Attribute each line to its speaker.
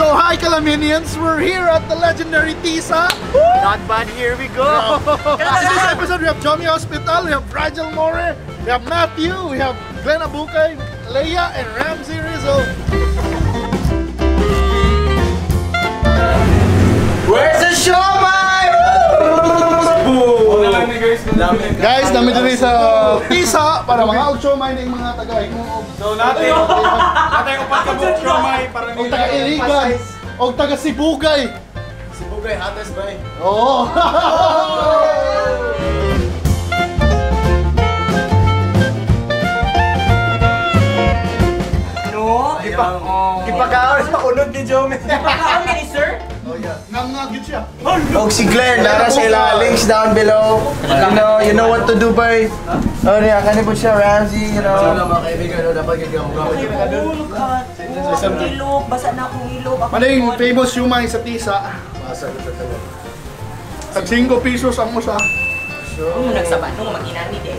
Speaker 1: So hi Calaminians, we're here at the legendary Tisa.
Speaker 2: Not bad, here we go.
Speaker 1: In this episode we have Johnny Hospital, we have Rigel More, we have Matthew, we have Glenn Abukay, Leia, and Ramsey Rizzo.
Speaker 2: Where's the showman?
Speaker 1: Guys, dami din sa Tisa para mga out-showmay ng mga taga-Hingog.
Speaker 3: So natin upat ka buong showmay para
Speaker 1: O taga-Irigan, o taga-Sibugay.
Speaker 3: Sibugay, ates ba eh?
Speaker 1: Oo.
Speaker 3: Ipakaon sa unod ni Jome.
Speaker 2: Ipakaon ni sir?
Speaker 1: Nangagit siya.
Speaker 3: Og si Glenn, nara sila links down below. You know what to do by. Oh, niya kanipod siya Ramsey, you know. Mga kaibigan, dapat gid mo gamit.
Speaker 2: Ilog, basa na akong ilog.
Speaker 1: Maling famous shumay sa Tisa. Tag 5 pesos ang usa.
Speaker 2: Nung nagsaba, nung mag-inani din.